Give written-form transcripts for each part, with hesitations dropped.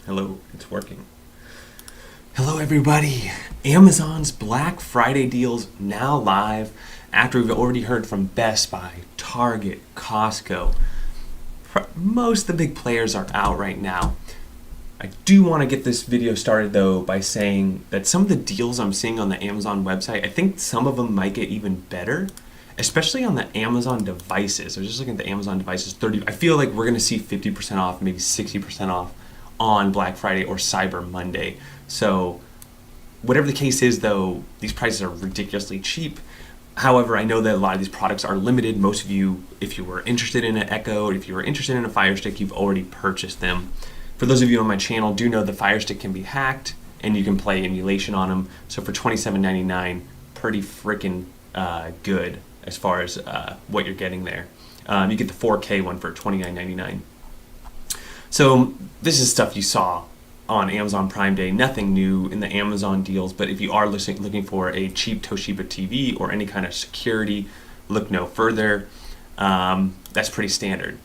Hello, it's working. Hello, everybody. Amazon's Black Friday deals now live after we've already heard from Best Buy, Target, Costco. Most of the big players are out right now. I do want to get this video started though by saying that some of the deals I'm seeing on the Amazon website, I think some of them might get even better, especially on the Amazon devices. I was just looking at the Amazon devices, I feel like we're going to see 50% off, maybe 60% off on Black Friday or Cyber Monday. So whatever the case is though, these prices are ridiculously cheap. However, I know that a lot of these products are limited. Most of you, if you were interested in an Echo, if you were interested in a Fire Stick, you've already purchased them. For those of you on my channel, do know the Fire Stick can be hacked and you can play emulation on them. So for $27.99, pretty freaking good as far as what you're getting there. You get the 4K one for $29.99. So this is stuff you saw on Amazon Prime Day, nothing new in the Amazon deals, but if you are looking for a cheap Toshiba TV or any kind of security, look no further. That's pretty standard.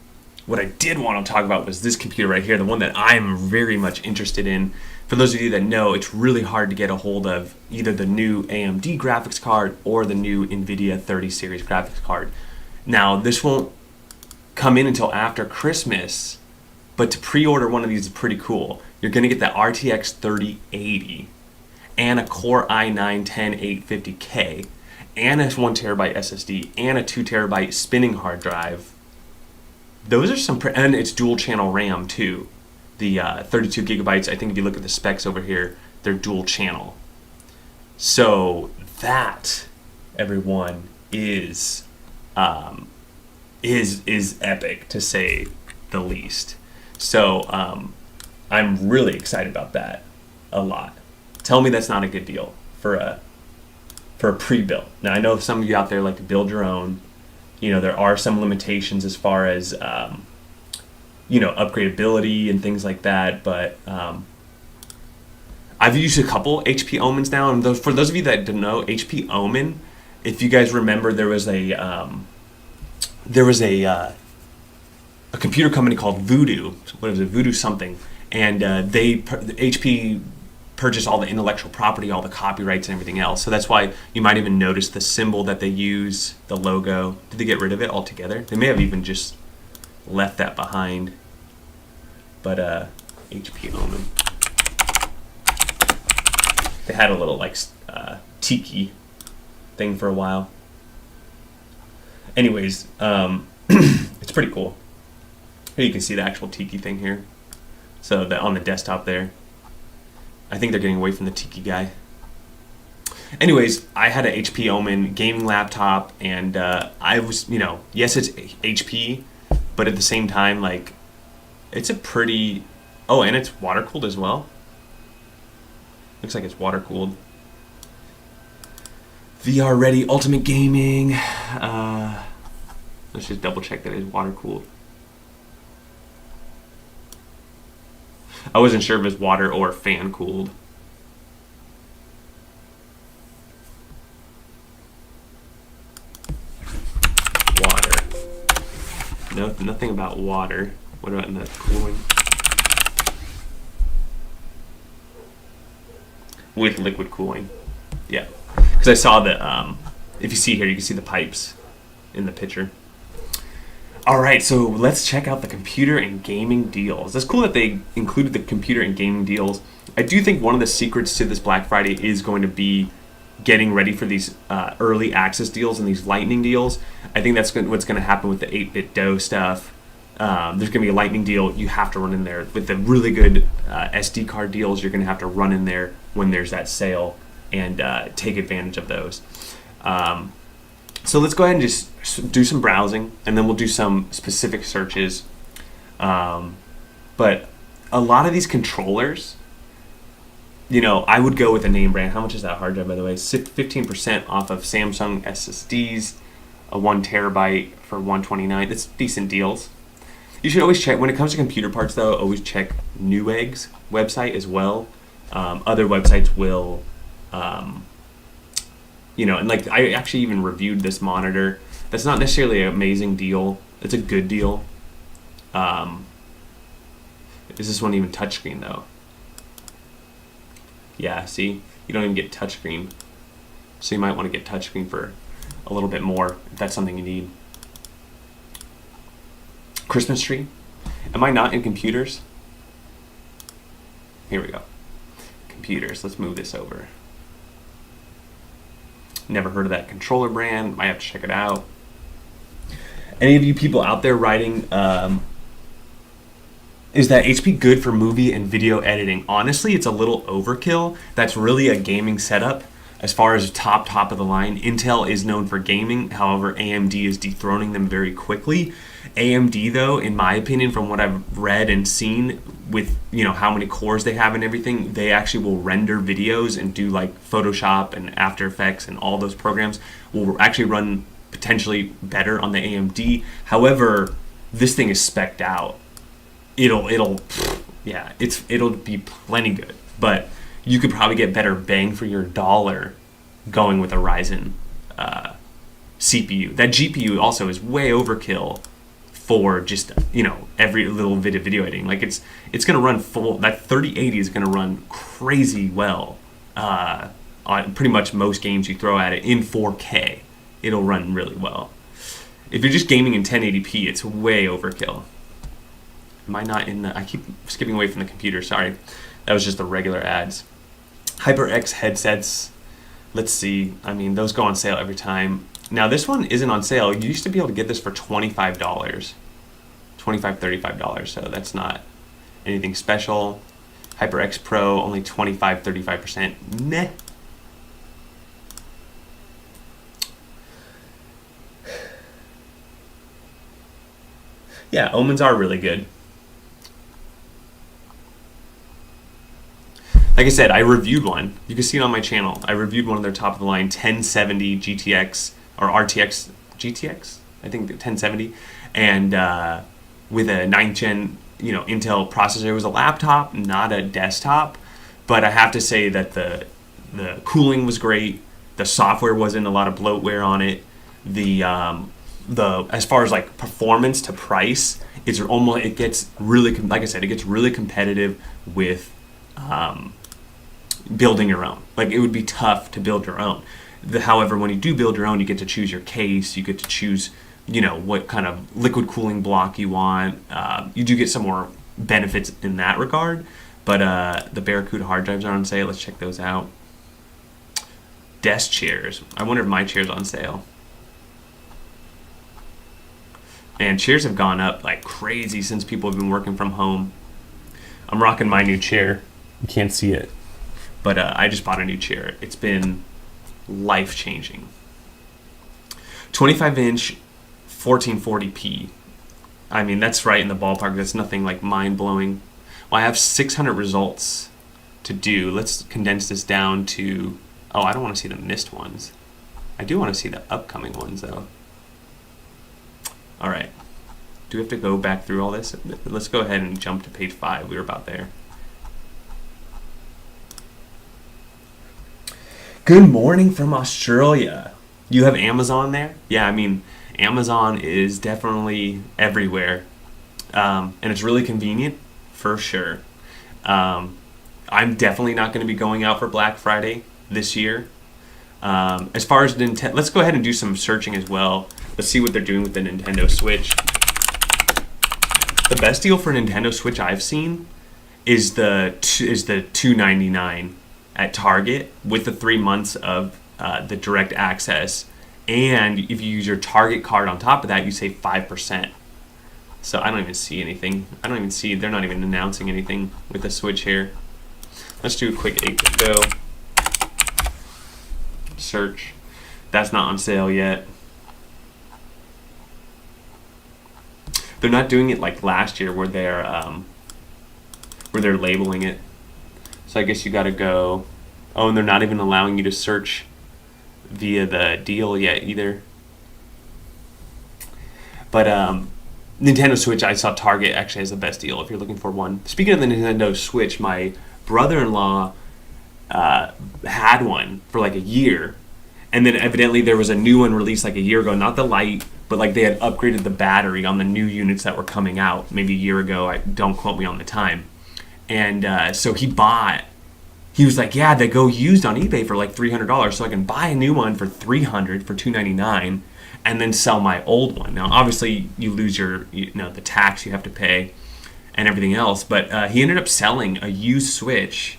What I did want to talk about was this computer right here, the one that I'm very much interested in. For those of you that know, it's really hard to get a hold of either the new AMD graphics card or the new NVIDIA 30 series graphics card. Now, this won't come in until after Christmas, but to pre-order one of these is pretty cool. You're going to get the RTX 3080 and a Core i9-10850K and a 1TB SSD and a 2TB spinning hard drive. Those are some, and it's dual channel RAM too. The 32 gigabytes, I think if you look at the specs over here, they're dual channel. So that, everyone, is epic to say the least. So I'm really excited about that a lot. Tell me that's not a good deal for a pre-built. Now I know some of you out there like to build your own. You know, there are some limitations as far as upgradability and things like that, but I've used a couple HP Omens now, and for those of you that don't know, HP Omen, if you guys remember, there was a computer company called Voodoo. What is it? Voodoo something. And HP purchased all the intellectual property, all the copyrights and everything else. So that's why you might even notice the symbol that they use, the logo. Did they get rid of it altogether? They may have even just left that behind. But HP Omen. They had a little tiki thing for a while. Anyways, it's pretty cool. Here you can see the actual tiki thing here. So on the desktop there. I think they're getting away from the tiki guy. Anyways, I had an HP Omen gaming laptop, and I was, yes, it's HP, but at the same time, it's a pretty, and it's water cooled as well. Looks like it's water cooled. VR ready, ultimate gaming. Let's just double check that it's water cooled. I wasn't sure if it was water or fan cooled. Water. No, nothing about water. What about in the cooling? With liquid cooling. Yeah. Because I saw that, if you see here, you can see the pipes in the picture. All right, so let's check out the computer and gaming deals. It's cool that they included the computer and gaming deals. I do think one of the secrets to this Black Friday is going to be getting ready for these early access deals and these lightning deals. I think that's what's going to happen with the 8-bit DOE stuff. There's going to be a lightning deal. You have to run in there. With the really good SD card deals, you're going to have to run in there when there's that sale and take advantage of those. So let's go ahead and just do some browsing, and then we'll do some specific searches. But a lot of these controllers, I would go with a name brand. How much is that hard drive, by the way? 15% off of Samsung SSDs, a 1TB for $129. That's decent deals. You should always check, when it comes to computer parts though, always check Newegg's website as well. Other websites will, and I actually even reviewed this monitor. That's not necessarily an amazing deal. It's a good deal. Is this one even touchscreen though? Yeah, see? You don't even get touchscreen. So you might want to get touchscreen for a little bit more if that's something you need. Christmas tree. Am I not in computers? Here we go. Computers. Let's move this over. Never heard of that controller brand. Might have to check it out. Any of you people out there writing, is that HP good for movie and video editing? Honestly, it's a little overkill. That's really a gaming setup. As far as top of the line, Intel is known for gaming. However, AMD is dethroning them very quickly. AMD, though, in my opinion, from what I've read and seen with, you know, how many cores they have and everything, they actually will render videos and do like Photoshop and After Effects, and all those programs will actually run potentially better on the AMD. However, this thing is spec'd out. It'll be plenty good, but you could probably get better bang for your dollar going with a Ryzen CPU. That GPU also is way overkill for just, you know, every little bit of video editing. Like it's gonna run full. That 3080 is gonna run crazy well on pretty much most games you throw at it in 4K. It'll run really well. If you're just gaming in 1080p, it's way overkill. Am I not in the? I keep skipping away from the computer. Sorry, that was just the regular ads. Hyperx headsets. Let's see. I mean, those go on sale every time. Now this one isn't on sale. You used to be able to get this for $25, $35. So that's not anything special. HyperX Pro only 35%. Meh. Yeah, Omens are really good. Like I said, I reviewed one. You can see it on my channel. I reviewed one of their top of the line 1070 GTX or RTX GTX, I think 1070, and with a 9th gen, you know, Intel processor. It was a laptop, not a desktop, but I have to say that the cooling was great. The software wasn't a lot of bloatware on it. The as far as like performance to price, it gets really, like I said, it gets really competitive with building your own. Like it would be tough to build your own. However, when you do build your own, you get to choose your case. You get to choose, you know, what kind of liquid cooling block you want. You do get some more benefits in that regard. But the Barracuda hard drives are on sale. Let's check those out. Desk chairs. I wonder if my chair's on sale. And chairs have gone up like crazy since people have been working from home. I'm rocking my new chair. You can't see it. But I just bought a new chair. It's been life-changing. 25-inch 1440p. I mean, that's right in the ballpark. That's nothing like mind-blowing. Well, I have 600 results to do. Let's condense this down to... Oh, I don't want to see the missed ones. I do want to see the upcoming ones, though. All right. Do we have to go back through all this? Let's go ahead and jump to page 5. We were about there. Good morning from Australia. You have Amazon there? Yeah, I mean, Amazon is definitely everywhere. And it's really convenient, for sure. I'm definitely not going to be going out for Black Friday this year. As far as Nintendo, let's go ahead and do some searching as well. Let's see what they're doing with the Nintendo Switch. The best deal for Nintendo Switch I've seen is the $299 at Target with the 3 months of the direct access, and if you use your Target card on top of that, you save 5%. So I don't even see anything. I don't even see. They're not even announcing anything with the Switch here. Let's do a quick 8-bit go. Search. That's not on sale yet. They're not doing it like last year where they're labeling it. So I guess you got to go. Oh, and they're not even allowing you to search via the deal yet either. But Nintendo Switch, I saw Target actually has the best deal if you're looking for one. Speaking of the Nintendo Switch, my brother-in-law had one for like a year, and then evidently there was a new one released like a year ago, not the Lite, but like they had upgraded the battery on the new units that were coming out maybe a year ago. Don't quote me on the time. And so he was like, yeah, they go used on eBay for like $300, so I can buy a new one for $300 for $299, and then sell my old one. Now, obviously, you lose the tax you have to pay and everything else, but he ended up selling a used Switch,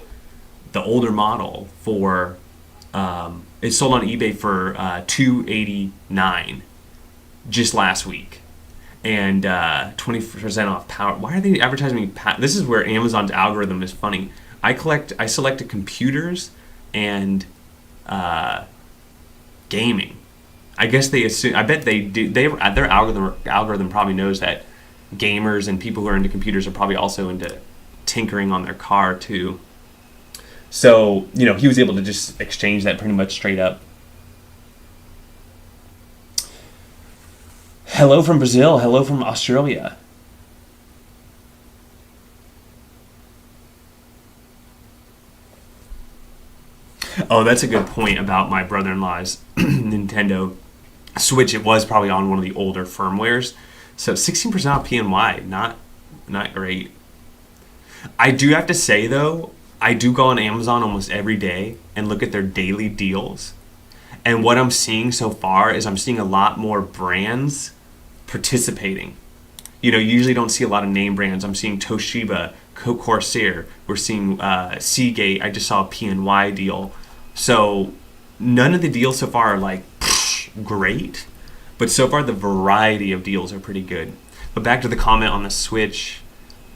the older model, for it sold on eBay for $289 just last week, and 20% off power. Why are they advertising me? This is where Amazon's algorithm is funny. I selected computers and gaming. I guess they assume. I bet they do. Their algorithm probably knows that gamers and people who are into computers are probably also into tinkering on their car too. So he was able to just exchange that pretty much straight up. Hello from Brazil. Hello from Australia. Oh, that's a good point about my brother-in-law's Nintendo Switch. It was probably on one of the older firmwares. So 16% off PNY, not great. I do have to say, though, I do go on Amazon almost every day and look at their daily deals. And what I'm seeing so far is I'm seeing a lot more brands participating. You usually don't see a lot of name brands. I'm seeing Toshiba, Corsair. We're seeing Seagate. I just saw a PNY deal. So none of the deals so far are like great, but so far the variety of deals are pretty good. But back to the comment on the Switch.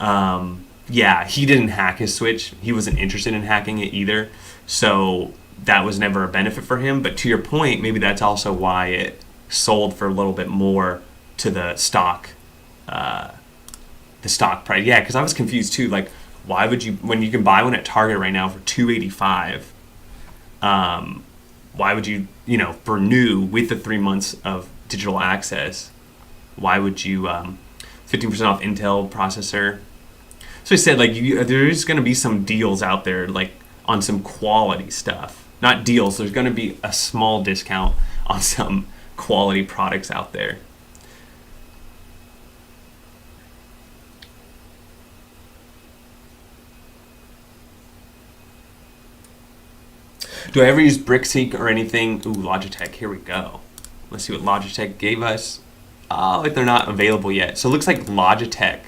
Yeah, he didn't hack his Switch. He wasn't interested in hacking it either. So that was never a benefit for him. But to your point, maybe that's also why it sold for a little bit more to the stock price. Yeah, because I was confused too. Like, why would you, when you can buy one at Target right now for $285? Why would you, for new with the 3 months of digital access? Why would you 15% off Intel processor? So I said, like, there's going to be some deals out there, like on some quality stuff. Not deals. There's going to be a small discount on some quality products out there. Do I ever use BrickSync or anything? Ooh, Logitech. Here we go. Let's see what Logitech gave us. Oh, they're not available yet. So it looks like Logitech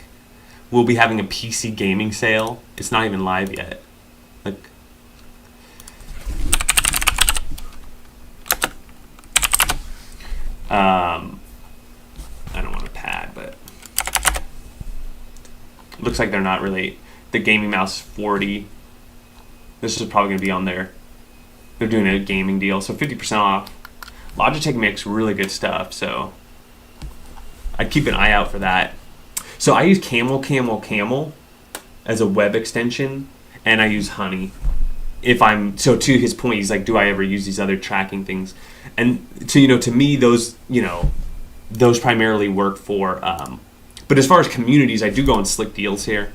will be having a PC gaming sale. It's not even live yet. Look. I don't want a pad, but it looks like they're not really. The gaming mouse is 40. This is probably going to be on there. They're doing a gaming deal, so 50% off. Logitech makes really good stuff, so I'd keep an eye out for that. So I use Camel as a web extension, and I use Honey. So to his point, he's like, do I ever use these other tracking things? And to me, those primarily work for. But as far as communities, I do go on Slick Deals here.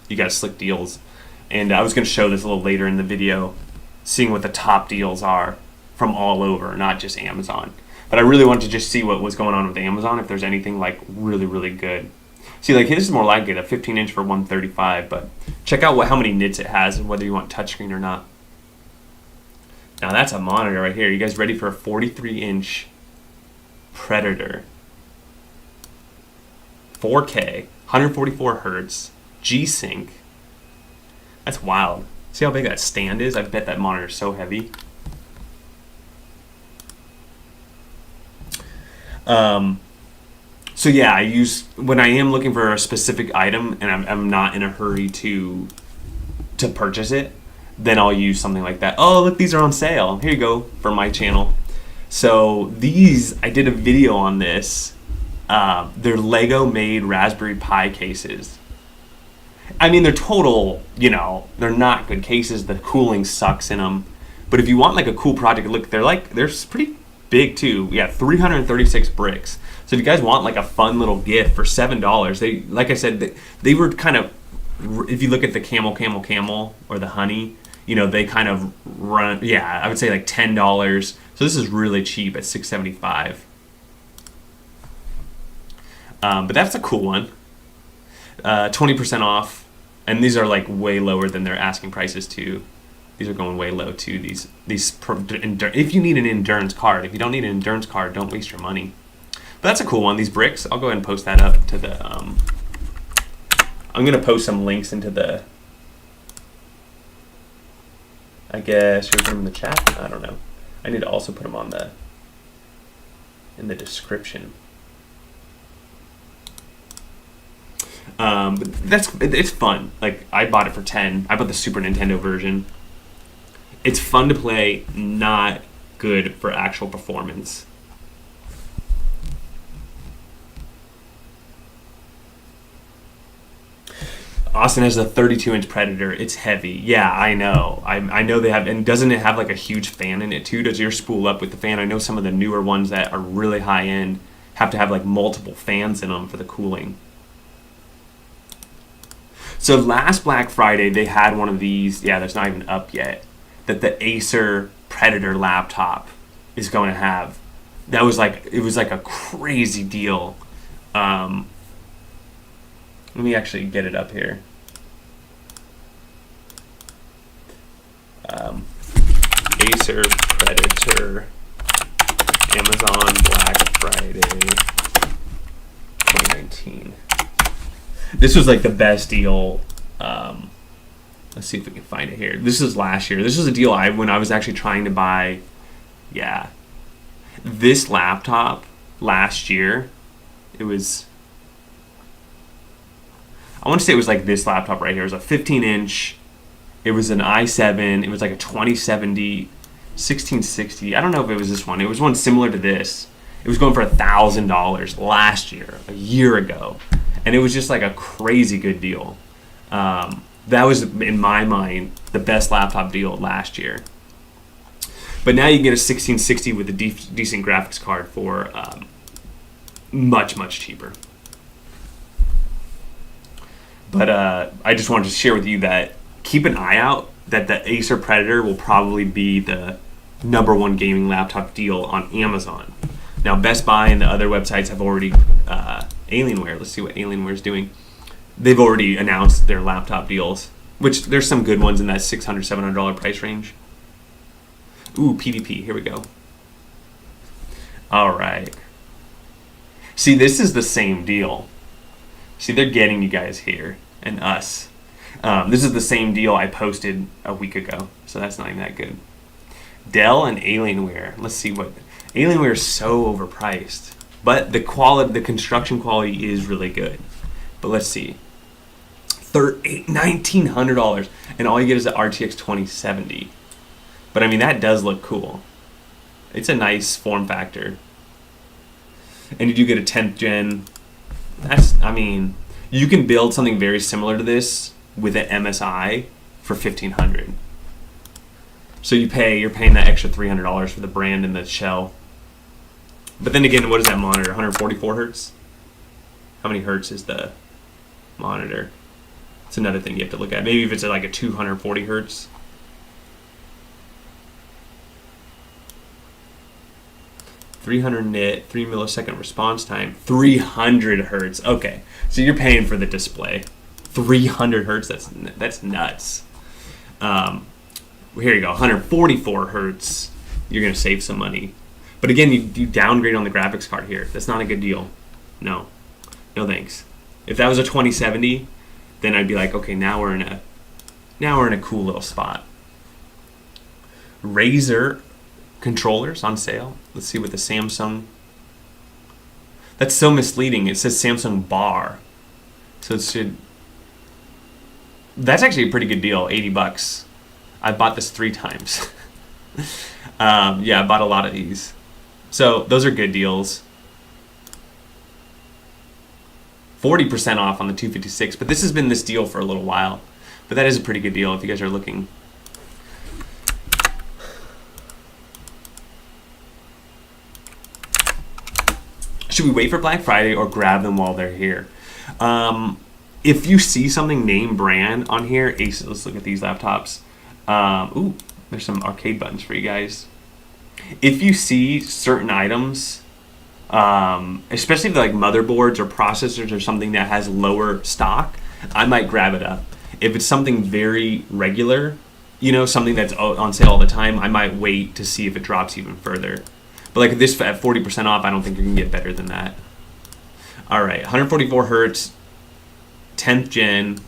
You got Slick Deals, and I was going to show this a little later in the video, seeing what the top deals are from all over, not just Amazon. But I really wanted to just see what was going on with Amazon, if there's anything like really, really good. See, like this is more like it, a 15-inch for $135, but check out how many nits it has and whether you want touchscreen or not. Now that's a monitor right here. You guys ready for a 43-inch Predator? 4K, 144 hertz, G-Sync. That's wild. See how big that stand is? I bet that monitor is so heavy. So yeah, I use, when I am looking for a specific item and I'm not in a hurry to purchase it, then I'll use something like that. Oh, look, these are on sale. Here you go for my channel. So these, I did a video on this. They're Lego made Raspberry Pi cases. I mean, they're total, they're not good cases. The cooling sucks in them. But if you want like a cool project, look, they're pretty big too. Yeah, 336 bricks. So if you guys want like a fun little gift for $7, they, like I said, they were kind of, if you look at the Camel or the Honey, they kind of run, I would say like $10. So this is really cheap at $675. But that's a cool one. 20% off, and these are like way lower than their asking prices too. These are going way low too. If you need an endurance card, if you don't need an endurance card, don't waste your money. But that's a cool one. These bricks, I'll go ahead and post that up to the. I'm gonna post some links into the. I guess should we put them in the chat? I don't know. I need to also put them on in the description. But it's fun. Like, I bought it for 10. I bought the Super Nintendo version. It's fun to play, not good for actual performance. Austin has a 32-inch Predator. It's heavy. Yeah, I know. I know they have, and doesn't it have like a huge fan in it too? Does your spool up with the fan? I know some of the newer ones that are really high end have to have like multiple fans in them for the cooling. So last Black Friday, they had one of these. Yeah, that's not even up yet. That the Acer Predator laptop is going to have. It was like a crazy deal. Let me actually get it up here. Acer Predator, Amazon Black Friday 2019. This was like the best deal. Let's see if we can find it here. This is last year. This was a deal when I was actually trying to buy. Yeah, this laptop last year. It was. I want to say it was like this laptop right here. It was a 15-inch. It was an i7. It was like a 2070, 1660. I don't know if it was this one. It was one similar to this. It was going for $1,000 last year, a year ago. And it was just like a crazy good deal. That was, in my mind, the best laptop deal last year. But now you can get a 1660 with a decent graphics card for much, much cheaper. But I just wanted to share with you that keep an eye out that the Acer Predator will probably be the #1 gaming laptop deal on Amazon. Now, Best Buy and the other websites have already, Alienware, let's see what Alienware is doing. They've already announced their laptop deals, which there's some good ones in that $600, $700 price range. Ooh, PvP, here we go. All right. See, this is the same deal. See, they're getting you guys here and us. This is the same deal I posted a week ago, so that's not even that good. Dell and Alienware. Let's see what Alienware is so overpriced, but the quality, the construction quality is really good. But let's see, $1,900, and all you get is an RTX 2070. But I mean, that does look cool. It's a nice form factor, and you do get a 10th gen. I mean, you can build something very similar to this with an MSI for $1,500. So you're paying that extra $300 for the brand and the shell. But then again, what is that monitor? 144 hertz? How many hertz is the monitor? It's another thing you have to look at. Maybe if it's like a 240 hertz. .300 nit, 3 millisecond response time, 300 hertz. Okay, so you're paying for the display. 300 hertz, that's nuts. Here you go, 144 hertz. You're gonna save some money. But again, you downgrade on the graphics card here. That's not a good deal. No thanks. If that was a 2070, then I'd be like, okay, now we're in a cool little spot. Razer controllers on sale. Let's see what the Samsung. That's so misleading. It says Samsung bar, so it should. That's actually a pretty good deal. $80. I bought this 3 times. Yeah, I bought a lot of these. So those are good deals. 40% off on the 256, but this has been this deal for a little while. But that is a pretty good deal if you guys are looking. Should we wait for Black Friday or grab them while they're here? If you see something name brand on here, Acer, let's look at these laptops. Ooh, there's some arcade buttons for you guys. If you see certain items especially like motherboards or processors or something that has lower stock, I might grab it up. If it's something very regular, you know, something that's on sale all the time, I might wait to see if it drops even further. But like this at 40% off, I don't think you can get better than that. All right, 144 hertz, 10th gen.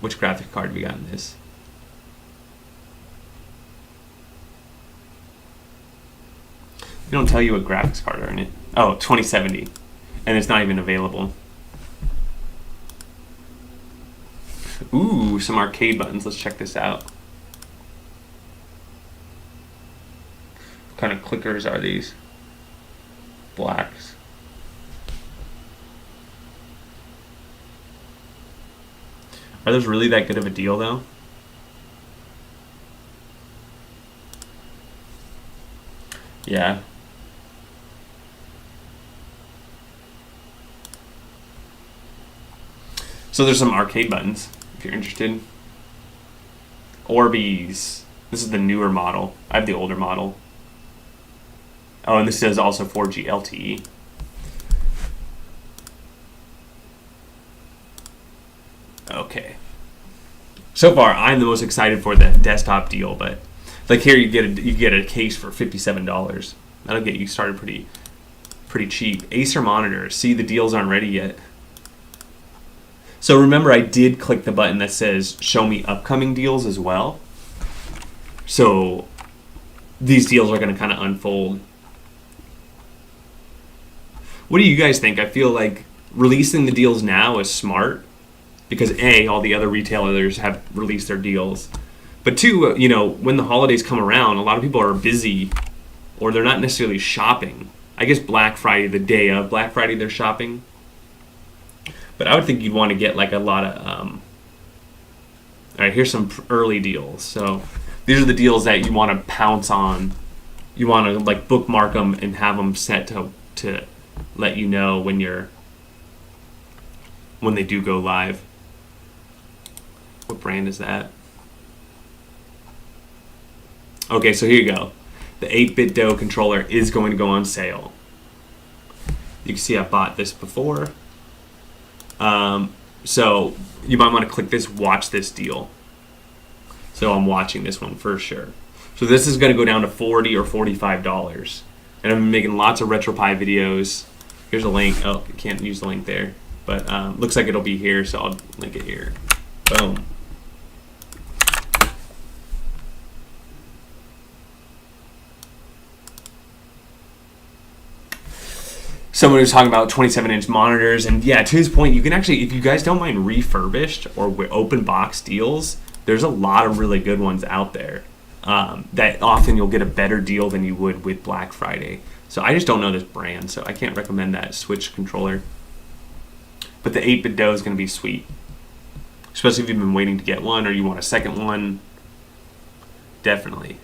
Which graphic card we got in this? They don't tell you what graphics card are in it. Oh, 2070. And it's not even available. Ooh, some arcade buttons. Let's check this out. What kind of clickers are these? Blacks. Are those really that good of a deal, though? Yeah. So there's some arcade buttons, if you're interested. Orbeez. This is the newer model. I have the older model. Oh, and this says also 4G LTE. Okay. So far, I'm the most excited for the desktop deal, but like here you get a case for $57. That'll get you started pretty cheap. Acer monitors. See, the deals aren't ready yet. So remember, I did click the button that says show me upcoming deals as well. So these deals are going to kind of unfold. What do you guys think? I feel like releasing the deals now is smart because A, all the other retailers have released their deals. But two, you know, when the holidays come around, a lot of people are busy or they're not necessarily shopping. I guess Black Friday, the day of Black Friday, they're shopping. But I would think you'd want to get like a lot of, all right, here's some early deals. So these are the deals that you want to pounce on. You want to like bookmark them and have them set to let you know when they do go live. What brand is that? Okay, so here you go. The 8-bit DO controller is going to go on sale. You can see I bought this before. So you might want to click this, watch this deal. So I'm watching this one for sure. So this is going to go down to $40 or $45. And I'm making lots of RetroPie videos. Here's a link. Oh, I can't use the link there. But looks like it'll be here, so I'll link it here. Boom. Someone was talking about 27-inch monitors, and yeah, to his point, you can actually, if you guys don't mind refurbished or open box deals, there's a lot of really good ones out there that often you'll get a better deal than you would with Black Friday. So I just don't know this brand, so I can't recommend that Switch controller. But the 8-bit DO is going to be sweet, especially if you've been waiting to get one or you want a second one. Definitely.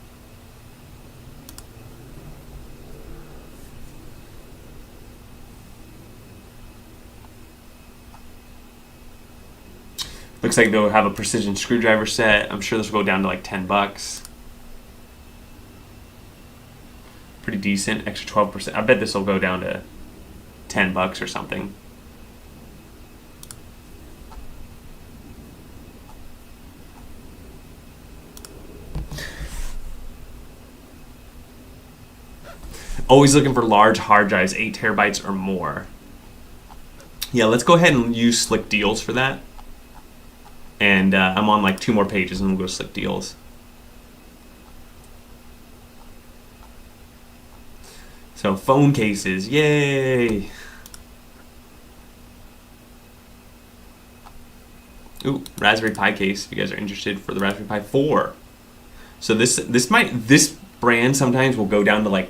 Looks like they'll have a precision screwdriver set. I'm sure this will go down to like $10. Pretty decent, extra 12%. I bet this will go down to $10 or something. Always looking for large hard drives, 8 terabytes or more. Yeah, let's go ahead and use Slick Deals for that. And I'm on like 2 more pages and we'll go to Slick Deals. So phone cases, yay! Ooh, Raspberry Pi case if you guys are interested for the Raspberry Pi 4. So this brand sometimes will go down to like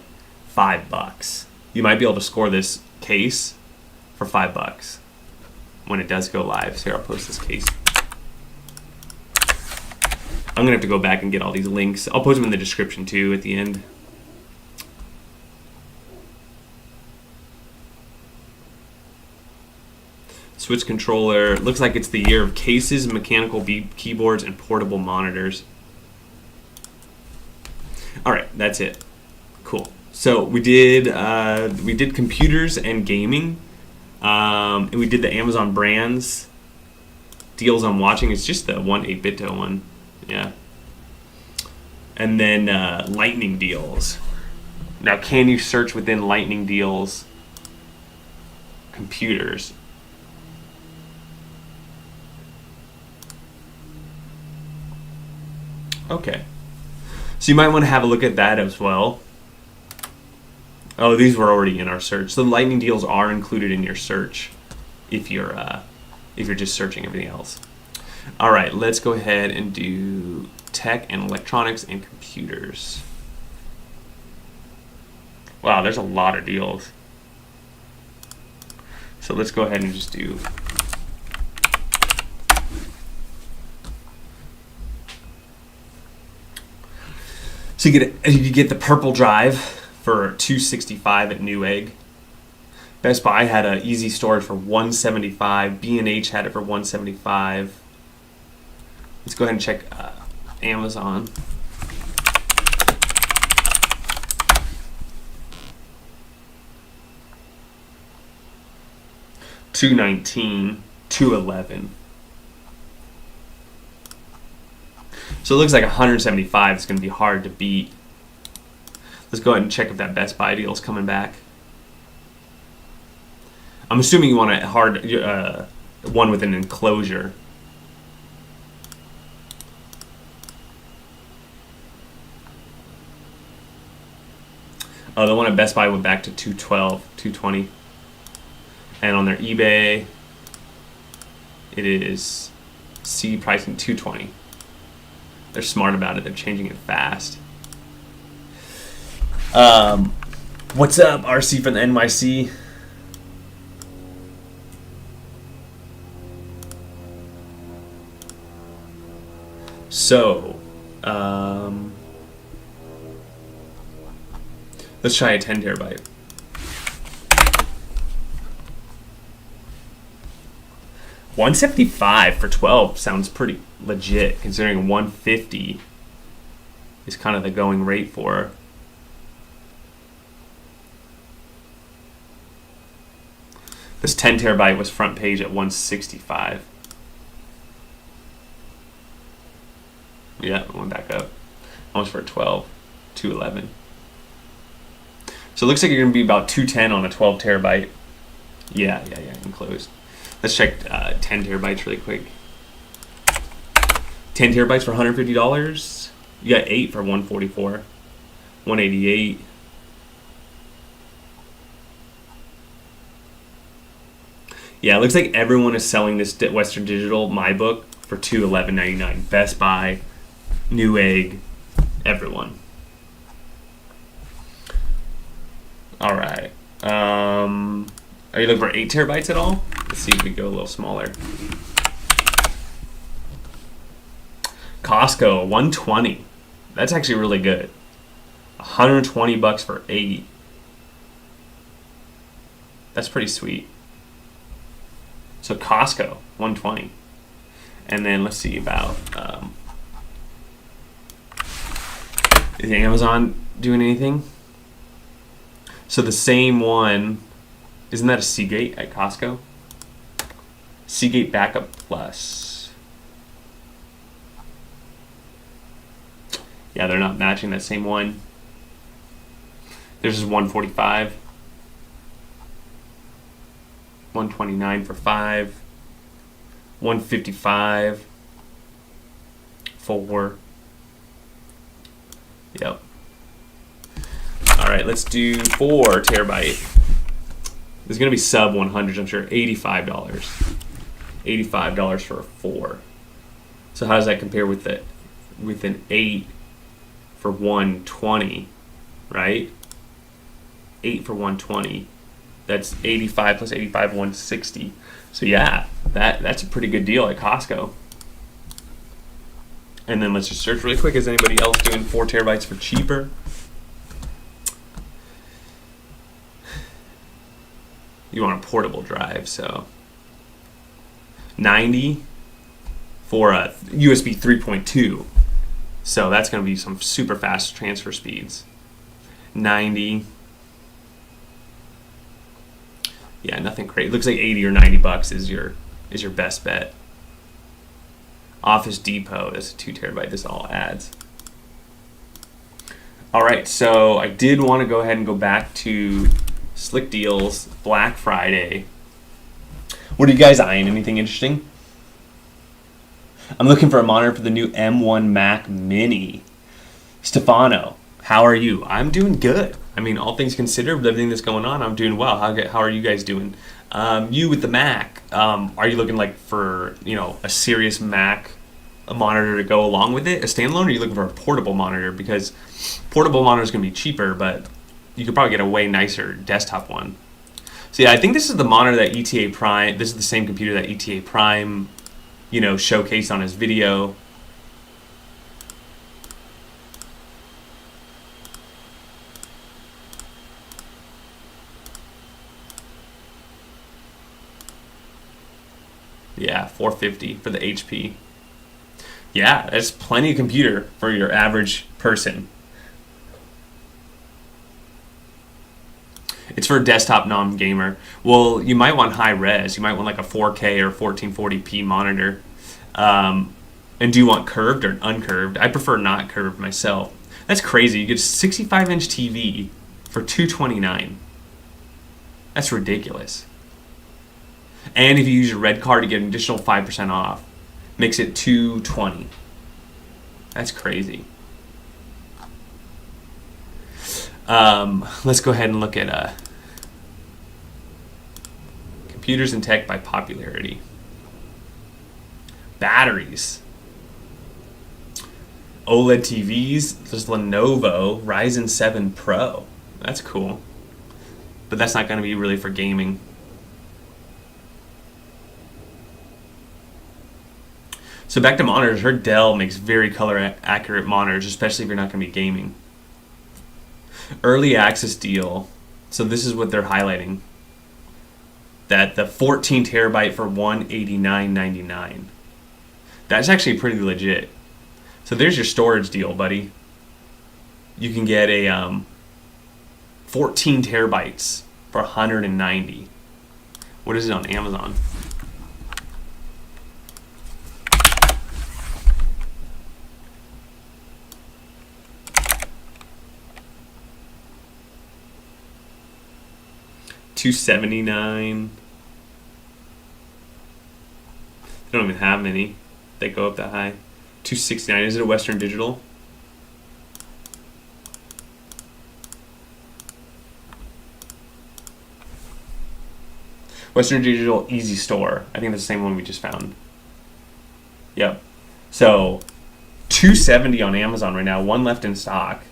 $5. You might be able to score this case for $5 when it does go live. So here, I'll post this case. I'm going to have to go back and get all these links. I'll post them in the description too at the end. Switch controller. Looks like it's the year of cases, mechanical keyboards, and portable monitors. All right, that's it. Cool. So we did computers and gaming, and we did the Amazon brands deals I'm watching. It's just the 8-bit one, yeah. And then lightning deals. Now, can you search within lightning deals computers? Okay. So you might want to have a look at that as well. Oh, these were already in our search. So the lightning deals are included in your search if you're just searching everything else. All right, let's go ahead and do tech and electronics and computers. Wow, there's a lot of deals. So let's go ahead and just do so you get the purple drive for $265 at Newegg. Best Buy had an easy storage for $175. B&H had it for $175. Let's go ahead and check Amazon. $219, $211. So it looks like $175 is going to be hard to beat. Let's go ahead and check if that Best Buy deal is coming back. I'm assuming you want a hard one with an enclosure. Oh, the one at Best Buy went back to $212, $220. And on their eBay, it is C pricing $220. They're smart about it. They're changing it fast. What's up, RC from the NYC? So, let's try a 10 terabyte. $175 for 12 sounds pretty legit, considering $150 is kind of the going rate for her. This 10 terabyte was front page at $165. Yeah, it went back up. Almost for a 12, $211. So it looks like you're going to be about $210 on a 12 terabyte. Yeah, enclosed. Let's check 10 terabytes really quick. 10 terabytes for $150. You got 8 for $144. $188. Yeah, it looks like everyone is selling this Western Digital MyBook for $211.99. Best Buy, Newegg, everyone. All right. Are you looking for 8 terabytes at all? Let's see if we go a little smaller. Costco, $120. That's actually really good. $120 for 8. That's pretty sweet. So Costco, $120. And then let's see about is Amazon doing anything? So the same one, isn't that a Seagate at Costco? Seagate Backup Plus. Yeah, they're not matching that same one. There's just $145. $129 for 5. $155 for. Yep. All right, let's do 4 terabyte. There's gonna be sub 100s, I'm sure. $85. $85 for a 4. So how does that compare with an 8 for 120, right? 8 for 120. That's 85 plus 85, 160. So yeah, that's a pretty good deal at Costco. And then let's just search really quick. Is anybody else doing 4 terabytes for cheaper? You want a portable drive, so 90 for a USB 3.2. So that's going to be some super fast transfer speeds. 90. Yeah, nothing great. It looks like 80 or 90 bucks is your best bet. Office Depot is a 2 terabyte. This all adds. All right, so I did want to go ahead and go back to Slick Deals Black Friday. What are you guys eyeing? Anything interesting? I'm looking for a monitor for the new M1 Mac Mini. Stefano, how are you? I'm doing good. I mean, all things considered, with everything that's going on, I'm doing well. How are you guys doing? You with the Mac, are you looking like for a serious Mac, a monitor to go along with it, a standalone, or are you looking for a portable monitor? Because portable monitor is going to be cheaper, but you could probably get a way nicer desktop one. So yeah, I think this is the monitor that ETA Prime. This is the same computer that ETA Prime, showcased on his video. Yeah, $450 for the HP. Yeah, that's plenty of computer for your average person. It's for a desktop non-gamer. Well, you might want high res. You might want like a 4K or 1440p monitor. And do you want curved or uncurved? I prefer not curved myself. That's crazy. You get a 65-inch TV for $229. That's ridiculous. And if you use your red card to get an additional 5% off, makes it $220. That's crazy. Let's go ahead and look at computers and tech by popularity. Batteries. OLED TVs. There's Lenovo Ryzen 7 Pro. That's cool. But that's not going to be really for gaming. So back to monitors. Heard Dell makes very color accurate monitors, especially if you're not going to be gaming. Early access deal. So this is what they're highlighting. That the 14 terabyte for $189.99. That's actually pretty legit. So there's your storage deal, buddy. You can get a 14 terabytes for $190. What is it on Amazon? $279. They don't even have many that go up that high. $269. Is it a Western Digital? Western Digital Easy Store. I think that's the same one we just found. Yep. So $270 on Amazon right now. One left in stock.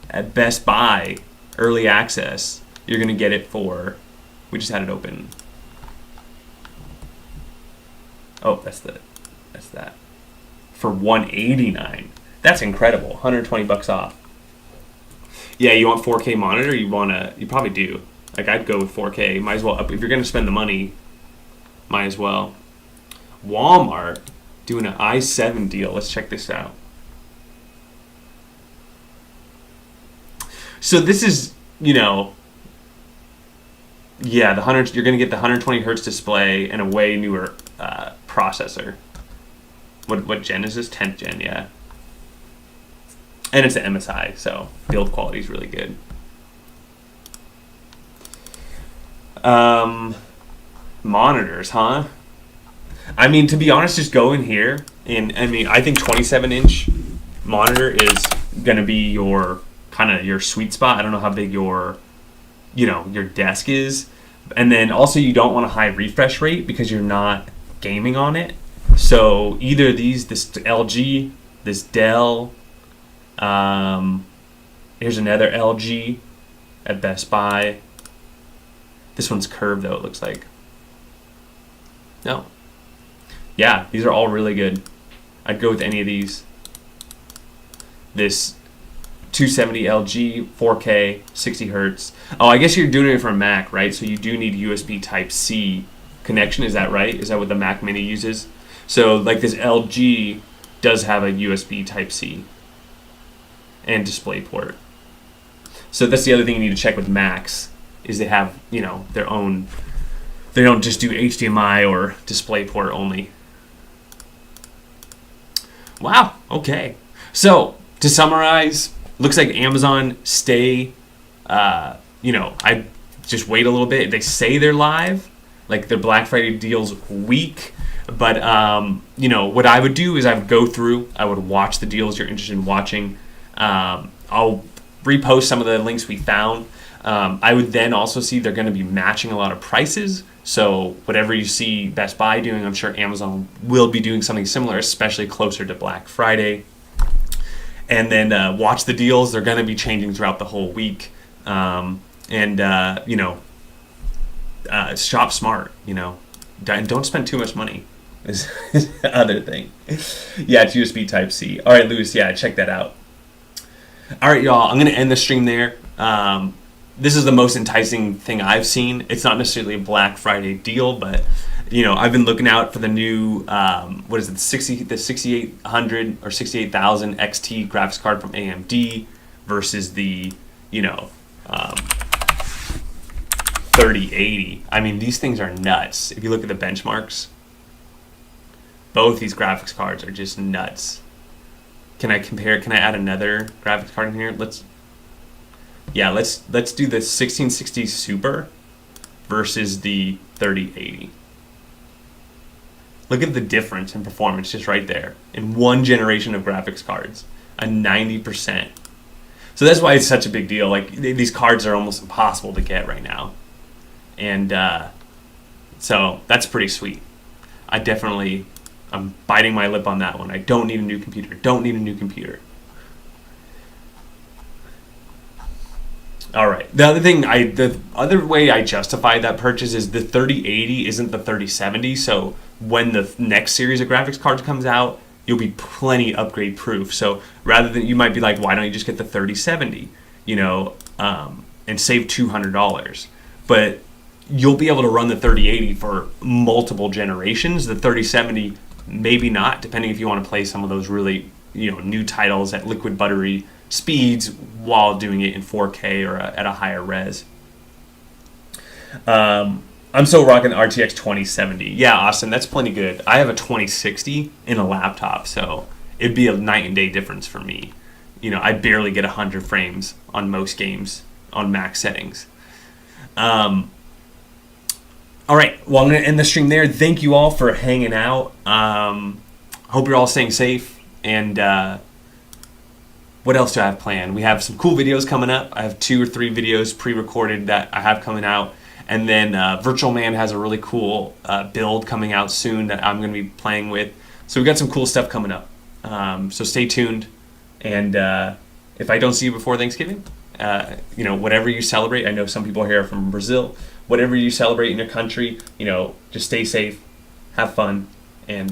At Best Buy, early access, you're going to get it for, we just had it open. Oh, that's that. For $189. That's incredible. 120 bucks off. Yeah, you want 4K monitor? You probably do. Like, I'd go with 4K. Might as well if you're going to spend the money, might as well. Walmart doing an i7 deal. Let's check this out. So this is, yeah, you're going to get the 120 hertz display and a way newer processor. What gen is this? 10th gen, yeah. And it's an MSI, so build quality is really good. Monitors, huh? I mean, to be honest, just go in here, and I think 27-inch monitor is going to be your sweet spot. I don't know how big your desk is, and then also you don't want a high refresh rate because you're not gaming on it. So either this LG, this Dell, here's another LG at Best Buy. This one's curved though, it looks like. No. Yeah, these are all really good. I'd go with any of these. This 270 LG, 4K, 60 hertz. Oh, I guess you're doing it from Mac, right? So you do need USB Type-C connection, is that right? Is that what the Mac Mini uses? So like this LG does have a USB Type-C and DisplayPort. So that's the other thing you need to check with Macs, is they have, their own, they don't just do HDMI or DisplayPort only. Wow, okay. So, to summarize, looks like Amazon I just wait a little bit. They say they're live, like their Black Friday deals week. But, what I would do is I would go through, I would watch the deals you're interested in watching. I'll repost some of the links we found. I would then also see they're going to be matching a lot of prices. So whatever you see Best Buy doing, I'm sure Amazon will be doing something similar, especially closer to Black Friday. And then watch the deals. They're going to be changing throughout the whole week. Shop smart, and don't spend too much money is the other thing. Yeah, it's USB Type-C. All right, Lewis, yeah, check that out. All right, y'all, I'm going to end the stream there. This is the most enticing thing I've seen. It's not necessarily a Black Friday deal, but I've been looking out for the new the 6800 or 68,000 XT graphics card from AMD versus the 3080. I mean, these things are nuts. If you look at the benchmarks, both these graphics cards are just nuts. Can I compare? Can I add another graphics card in here? Let's do the 1660 Super versus the 3080. Look at the difference in performance just right there. In one generation of graphics cards, a 90%. So that's why it's such a big deal. Like, these cards are almost impossible to get right now. And so that's pretty sweet. I'm biting my lip on that one. I don't need a new computer. All right. The other way I justified that purchase is the 3080 isn't the 3070. So when the next series of graphics cards comes out, you'll be plenty upgrade proof. So rather than, you might be like, why don't you just get the 3070, and save $200? But you'll be able to run the 3080 for multiple generations. The 3070, maybe not, depending if you want to play some of those really, new titles at liquid buttery speeds while doing it in 4K or at a higher res. I'm still rocking the RTX 2070. Yeah, Austin, that's plenty good. I have a 2060 in a laptop, so it'd be a night and day difference for me. I barely get 100 frames on most games on max settings. All right, well, I'm going to end the stream there. Thank you all for hanging out. Hope you're all staying safe. And what else do I have planned? We have some cool videos coming up. I have 2 or 3 videos pre-recorded that I have coming out. And then Virtual Man has a really cool build coming out soon that I'm going to be playing with. So we got some cool stuff coming up. So stay tuned. And if I don't see you before Thanksgiving, whatever you celebrate, I know some people here are from Brazil. Whatever you celebrate in your country, just stay safe, have fun, and